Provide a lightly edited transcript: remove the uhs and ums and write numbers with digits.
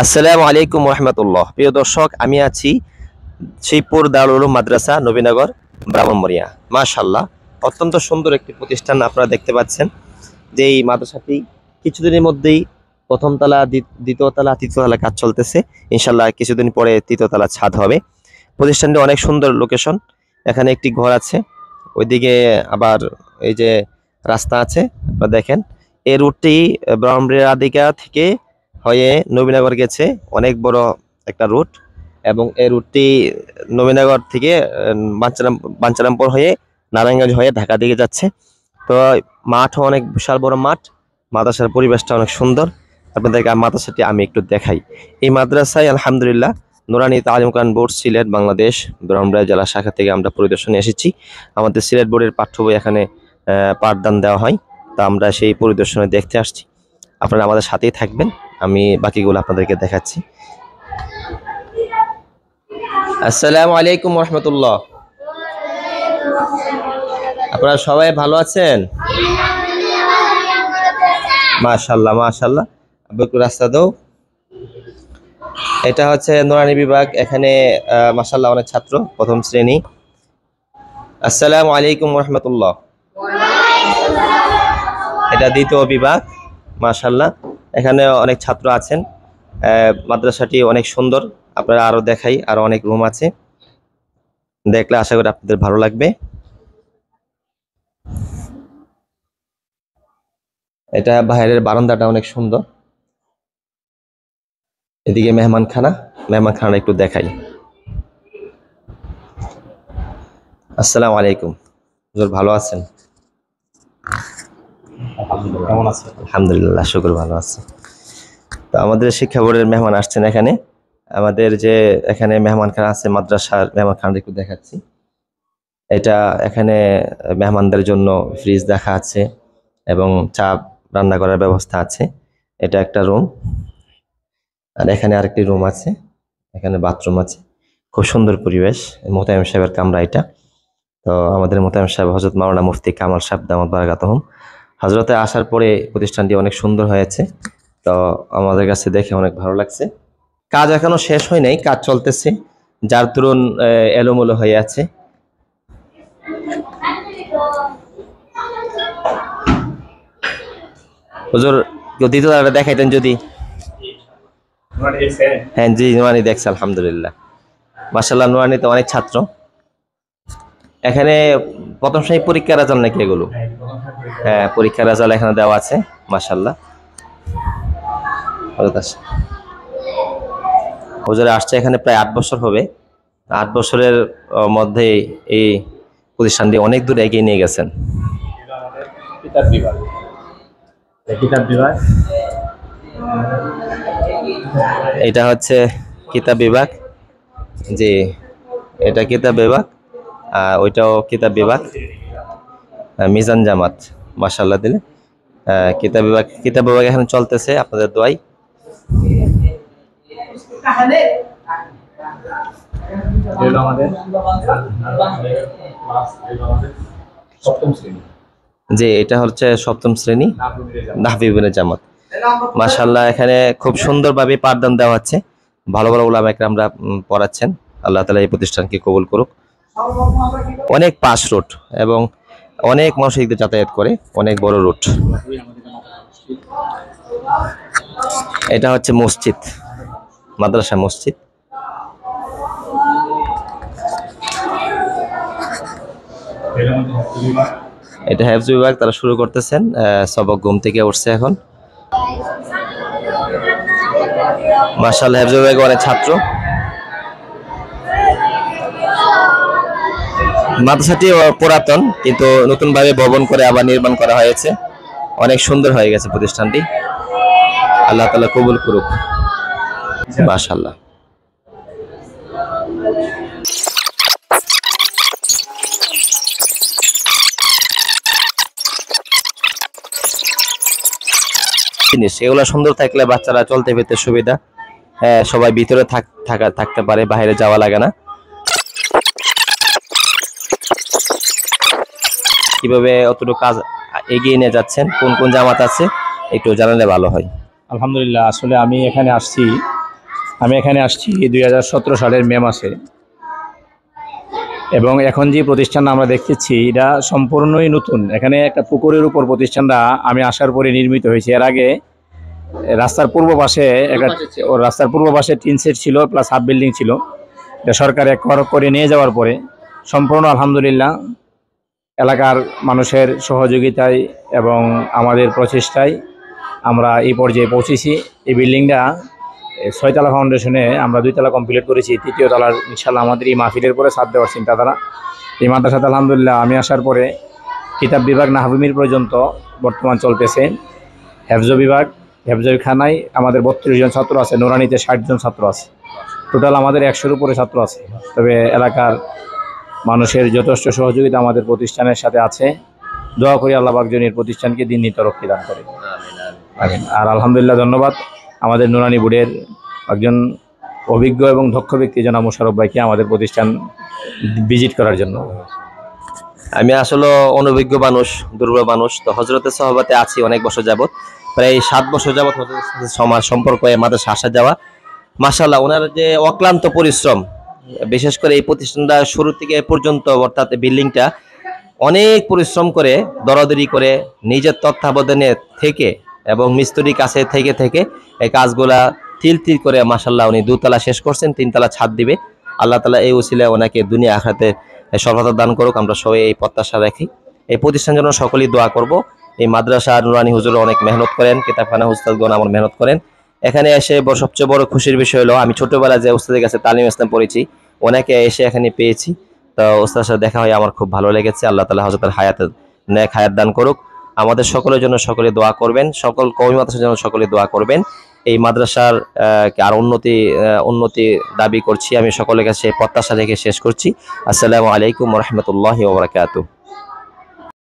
আসসালামু আলাইকুম রহমতুল্লাহ। প্রিয় দর্শক, আমি আছি শ্রীপুর দারুল উলুম মাদ্রাসা, নবীনগর, ব্রাহ্মণবাড়িয়া। মাশাআল্লাহ, অত্যন্ত সুন্দর একটি প্রতিষ্ঠান। আপনারা দেখতে পাচ্ছেন যে এই মাদ্রাসাটি কিছুদিনের মধ্যেই প্রথম তলা, দ্বিতীয় তলা, তৃতীয় তলা কাজ চলতেছে। ইনশাল্লাহ কিছুদিন পরে তৃতীয় তলা ছাদ হবে। প্রতিষ্ঠানটি অনেক সুন্দর লোকেশন। এখানে একটি ঘর আছে, ওইদিকে আবার এই যে রাস্তা আছে, আপনারা দেখেন। এই রুটটি ব্রাহ্মণবাড়িয়া থেকে হয়ে নবীনগর গেছে, অনেক বড় একটা রুট। এবং এই রুটটি নবীনগর থেকে বাঞ্ছারামপুর হয়ে নারায়ণগঞ্জ হয়ে ঢাকা দিকে যাচ্ছে। তো মাঠও অনেক বিশাল বড় মাঠ, মাদ্রাসার পরিবেশটা অনেক সুন্দর। আপনাদেরকে মাদ্রাসাটি আমি একটু দেখাই। এই মাদ্রাসায় আলহামদুলিল্লাহ নুরানি তালিম কোরআন বোর্ড সিলেট বাংলাদেশ ব্রাহ্মণবাড়িয়া জেলা শাখা থেকে আমরা পরিদর্শনে এসেছি। আমাদের সিলেট বোর্ডের পাঠ্য বই এখানে পাঠদান দেওয়া হয়, তা আমরা সেই পরিদর্শনে দেখতে আসছি। আপনারা আমাদের সাথেই থাকবেন, আমি বাকিগুলো আপনাদেরকে দেখাচ্ছি। আসসালামু আলাইকুম রহমতুল্লাহ। আপনারা সবাই ভালো আছেন? মাশাআল্লাহ মাশাআল্লাহ। একটু রাস্তা দাও। এটা হচ্ছে নুরানি বিভাগ। এখানে মাশাআল্লাহ অনেক ছাত্র, প্রথম শ্রেণী। আসসালামু আলাইকুম রহমতুল্লাহ। এটা দ্বিতীয় বিভাগ। মাশাআল্লাহ, এখানে অনেক ছাত্র আছেন। মাদ্রাসাটি অনেক সুন্দর। আপনারা আরো দেখাই, আরো অনেক রুম আছে, দেখলে আশা করি আপনাদের ভালো লাগবে। এটা বাইরের বারান্দাটা অনেক সুন্দর। এদিকে মেহমানখানা একটু দেখাই। আসসালামু আলাইকুম। হুজুর ভালো আছেন? কেমন আছে? আলহামদুলিল্লাহ, শুকর ভালো আছে। তো আমাদের শিক্ষা বোর্ডের মেহমান আসছেন এখানে। আমাদের যে এখানে মেহমানখানা আছে, মাদ্রাসার মেহমানখানা একটু দেখাচ্ছি। এটা এখানে মেহমানদের জন্য ফ্রিজ দেখা আছে এবং চা রান্না করার ব্যবস্থা আছে। এটা একটা রুম, আর এখানে আরেকটি রুম আছে, এখানে বাথরুম আছে। খুব সুন্দর পরিবেশ। মোতায়েম সাহেবের কামরা এটা। তো আমাদের মোতায়েম সাহেব হযরত মাওলানা মুফতি কামাল সাহেব দামাত বারাকাতুহুম, হযরতে আসার পরে প্রতিষ্ঠানটি অনেক সুন্দর হয়েছে। তো আমাদের কাছে দেখে অনেক ভালো লাগছে। কাজ এখনো শেষ হয় নাই, কাজ চলতেছে, যার দরুন এলোমেলো হয়ে আছে। হুজুর দ্বিতীয় তলাটা দেখাইতেন যদি। হ্যাঁ জি, নুরানি দেখছে আলহামদুলিল্লাহ। মাশাআল্লাহ, নুরানিতে অনেক ছাত্র। এখানে প্রথম শ্রেণী পরীক্ষার রেজাল্ট নাকি এগুলো? হ্যাঁ, পরীক্ষার রেজাল্ট এখানে দেওয়া আছে। মাশাআল্লাহ, হুজুরে আসছে এখানে প্রায় 8 বছর হবে। 8 বছরের মধ্যে এই প্রতিষ্ঠানটি অনেক দূর এগিয়ে নিয়ে গেছেন। এটা হচ্ছে কিতাব বিভাগ। জি, এটা কিতাব বিভাগ, ওইটাও কিতাব বিভাগ। মিজান জামাত, মাশাআল্লাহ দিলে। কিতাব বিভাগ এখন চলতেছে, আপনাদের দোয়াই। জি, এটা হচ্ছে সপ্তম শ্রেণী, নাহবিবিনের জামাত। মাশাআল্লাহ, এখানে খুব সুন্দরভাবে পাঠদান দেওয়া হচ্ছে। ভালো ভালো উলামা ইকরামরা পড়াচ্ছেন। আল্লাহ তাআলা এই প্রতিষ্ঠানকে কবুল করুক। অনেক পাস রুট এবং অনেক মানুষ এদিকে যাতায়াত করে, অনেক বড় রুট। এটা হচ্ছে মসজিদ, মাদ্রাসা মসজিদ। এটা হেফজ বিভাগ, তারা শুরু করতেছেন। সবক ঘুম থেকে উঠছে এখন। মাশাআল্লাহ, হেফজ বিভাগে অনেক ছাত্র। মাদ্রাসাটি পুরাতন, কিন্তু নতুন ভাবে ভবন করে আবার নির্মাণ করা হয়েছে। অনেক সুন্দর হয়ে গেছে প্রতিষ্ঠানটি। আল্লাহ তাআলা কবুল করুক। মাশাআল্লাহ। জিনিস এগুলো সুন্দর থাকলে বাচ্চারা চলতে ফিরতে সুবিধা। হ্যাঁ, সবাই ভিতরে থাকতে পারে, বাইরে যাওয়া লাগে না। কিভাবে অতটুকু কাজ এগিয়ে নিয়ে যাচ্ছেন, কোন কোন জামাত আছে একটু জানালে ভালো হয়। আলহামদুলিল্লাহ, আসলে আমি এখানে আসছি আমি এখানে আসছি 2017 সালের মে মাসে, এবং এখন যে প্রতিষ্ঠানটা আমরা দেখতেছি এটা সম্পূর্ণই নতুন। এখানে একটা পুকুরের উপর প্রতিষ্ঠানটা আমি আসার পরে নির্মিত হয়েছে। এর আগে রাস্তার পূর্ব পাশে রাস্তার পূর্ব পাশে টিন সেট ছিল, প্লাস হাফ বিল্ডিং ছিল। এটা সরকার একবার করে নিয়ে যাওয়ার পরে সম্পূর্ণ আলহামদুলিল্লাহ এলাকার মানুষের সহযোগিতায় এবং আমাদের প্রচেষ্টায় আমরা এই পর্যায়ে পৌঁছেছি। এই বিল্ডিংটা 6 তলা ফাউন্ডেশনে আমরা 2 তলা কমপ্লিট করেছি। 3য় তলার ইনশাল্লাহ আমাদের এই মাহফিলের পরে ছাদ দেওয়ার চিন্তাধারা। এই মাদ্রাসাতে আলহামদুলিল্লাহ আমি আসার পরে কিতাব বিভাগ নাহবিমির পর্যন্ত বর্তমান চলতেছে। হেফজ বিভাগ, হেফজের খানায় আমাদের 32 জন ছাত্র আছে, নুরানিতে 60 জন ছাত্র আছে। টোটাল আমাদের 100-এর উপরে ছাত্র আছে। তবে এলাকার মানুষের যথেষ্ট সহযোগিতা আমাদের প্রতিষ্ঠানের সাথে আছে। দোয়া করি আল্লাহ পাক যেন এই প্রতিষ্ঠানকে দিনই তরক্কি দান করে। আমিন। আর আলহামদুলিল্লাহ ধন্যবাদ আমাদের নুরানি বোর্ডের একজন অভিজ্ঞ এবং দক্ষ ব্যক্তি জনাব মোশাররফ ভাইকে আমাদের প্রতিষ্ঠান ভিজিট করার জন্য। আমি আসলে অনভিজ্ঞ মানুষ, দুর্বল মানুষ। তো হযরতের সহবতে আছি অনেক বছর যাবত, প্রায় 7 বছর যাবত হযরতের সাথে সমাজ সম্পর্ক, মাদ্রাসা আসা যাওয়া। মাশাআল্লাহ ওনার যে অক্লান্ত পরিশ্রম, বিশেষ করে এই প্রতিষ্ঠানটা শুরু থেকে এ পর্যন্ত, অর্থাৎ বিল্ডিংটা অনেক পরিশ্রম করে, দরাদরি করে, নিজের তত্ত্বাবধানে থেকে এবং মিস্ত্রির কাছে থেকে এই কাজগুলা তিল করে মাশাআল্লাহ উনি 2 তলা শেষ করছেন, 3 তলা ছাদ দিবে। আল্লাহ তাআলা এই উসিলায় ওনাকে দুনিয়া আখিরাতে সফলতা দান করুক, আমরা সবাই এই প্রত্যাশা রাখি। এই প্রতিষ্ঠানের জন্য সকলেই দোয়া করব। এই মাদ্রাসা নুরানি হুজুর অনেক মেহনত করেন, কিতাবখানা উস্তাদগণ আমার মেহনত করেন। এখানে এসে সবচেয়ে বড় খুশির বিষয় হলো আমি ছোটবেলায় যে উস্তাদের কাছে তালিম ইসলাম পড়েছি, ওনাকে এসে এখানে পেয়েছি। তো উস্তাদের সাথে দেখা হয়ে আমার খুব ভালো লেগেছে। আল্লাহ তাআলা হযরতের হায়াতের নেক হায়াত দান করুক। আমাদের সকলের জন্য সকলে দোয়া করবেন, সকল কওমি মাদ্রাসার জন্য সকলে দোয়া করবেন। এই মাদ্রাসার আর উন্নতি দাবি করছি। আমি সকলের কাছে প্রত্যাশা রেখে শেষ করছি। আসসালামু আলাইকুম ওয়া রাহমাতুল্লাহি ওয়া বারাকাতুহু।